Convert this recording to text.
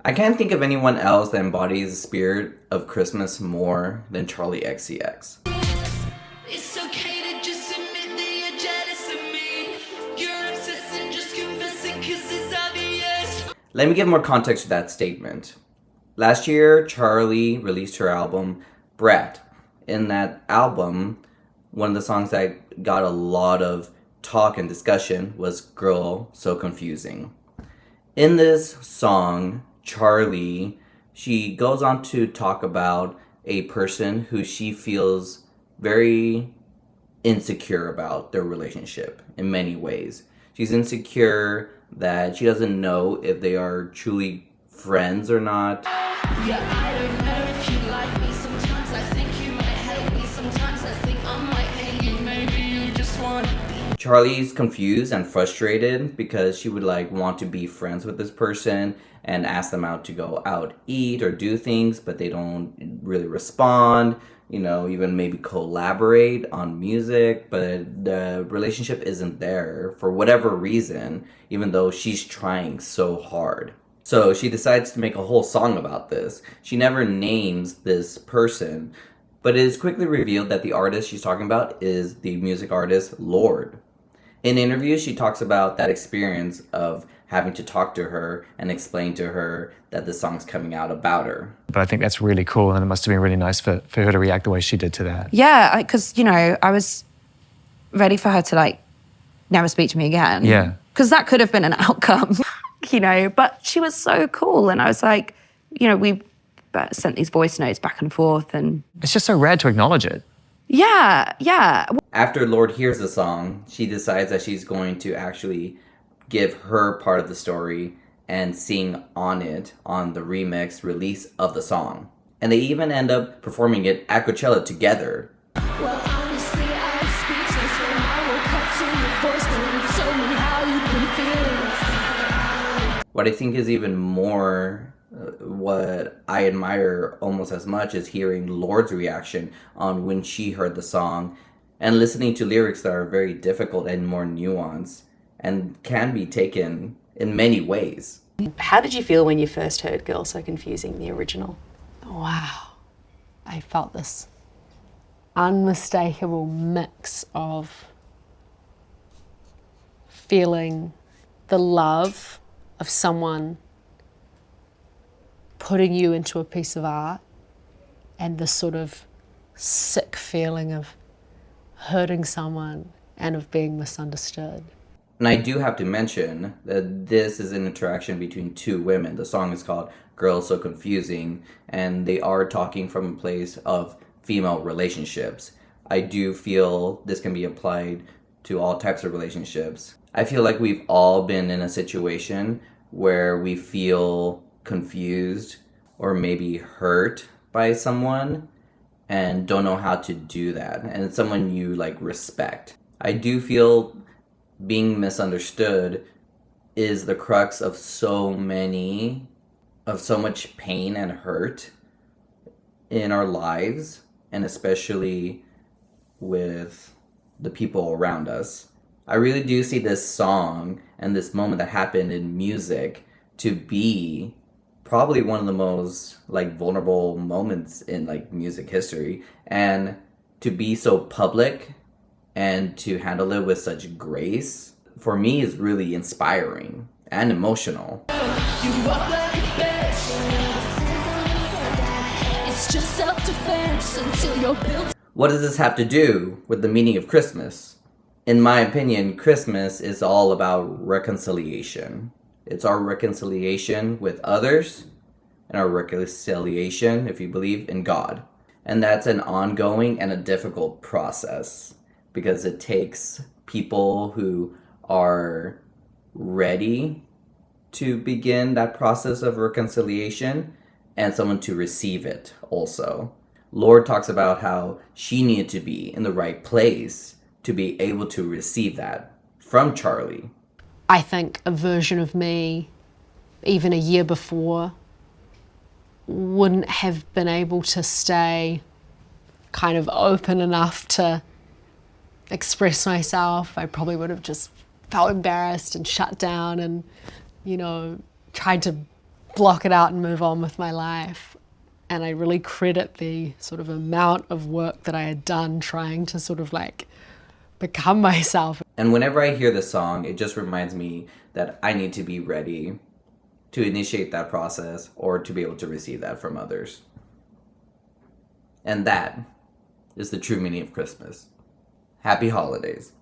I can't think of anyone else that embodies the spirit of Christmas more than Charli XCX. It's okay to just admit that you're jealous of me. You're obsessed and just confess it 'cause it's obvious. Let me give more context to that statement. Last year, Charli released her album, Brat. In that album, one of the songs that got a lot of talk and discussion was Girl So Confusing. In this song, Charli, she goes on to talk about a person who she feels very insecure about their relationship in many ways. She's insecure that she doesn't know if they are truly friends or not. Yeah, I don't know if you like me. Sometimes I think you might hate me. Sometimes I think I might hate you. Maybe you just want to be. Charlie's confused and frustrated because she would want to be friends with this person and ask them out to go out eat or do things, but they don't really respond, even maybe collaborate on music, but the relationship isn't there for whatever reason, even though she's trying so hard. So she decides to make a whole song about this. She never names this person, but it is quickly revealed that the artist she's talking about is the music artist Lorde. In interviews, she talks about that experience of having to talk to her and explain to her that the song's coming out about her. But I think that's really cool, and it must have been really nice for her to react the way she did to that. Yeah, because, I was ready for her to, never speak to me again. Yeah. Because that could have been an outcome, but she was so cool. And I was like, we sent these voice notes back and forth. And It's just so rare to acknowledge it. yeah. After Lorde hears the song, she decides that she's going to actually give her part of the story and sing on it on the remix release of the song. And they even end up performing it at Coachella together. Well, honestly, I was speechless when I woke up to your voice when you told me how you've been feeling. What I think is even more what I admire almost as much is hearing Lorde's reaction on when she heard the song and listening to lyrics that are very difficult and more nuanced and can be taken in many ways. How did you feel when you first heard Girl So Confusing, the original? Wow. I felt this unmistakable mix of feeling the love of someone putting you into a piece of art and the sort of sick feeling of hurting someone and of being misunderstood. And I do have to mention that this is an interaction between two women. The song is called Girl So Confusing, and they are talking from a place of female relationships. I do feel this can be applied to all types of relationships. I feel like we've all been in a situation where we feel confused or maybe hurt by someone and don't know how to do that. And it's someone you respect. I do feel being misunderstood is the crux of so much pain and hurt in our lives, and especially with the people around us. I really do see this song and this moment that happened in music to be probably one of the most vulnerable moments in music history, and to be so public and to handle it with such grace, for me, is really inspiring and emotional. You walk like a bitch. It's just self-defense until you're built. What does this have to do with the meaning of Christmas? In my opinion, Christmas is all about reconciliation. It's our reconciliation with others and our reconciliation, if you believe, in God. And that's an ongoing and a difficult process because it takes people who are ready to begin that process of reconciliation and someone to receive it also. Lorde talks about how she needed to be in the right place to be able to receive that from Charli. I think a version of me, even a year before, wouldn't have been able to stay kind of open enough to express myself. I probably would have just felt embarrassed and shut down and, tried to block it out and move on with my life. And I really credit the sort of amount of work that I had done trying to sort of like become myself. And whenever I hear the song, it just reminds me that I need to be ready to initiate that process or to be able to receive that from others. And that is the true meaning of Christmas. Happy holidays.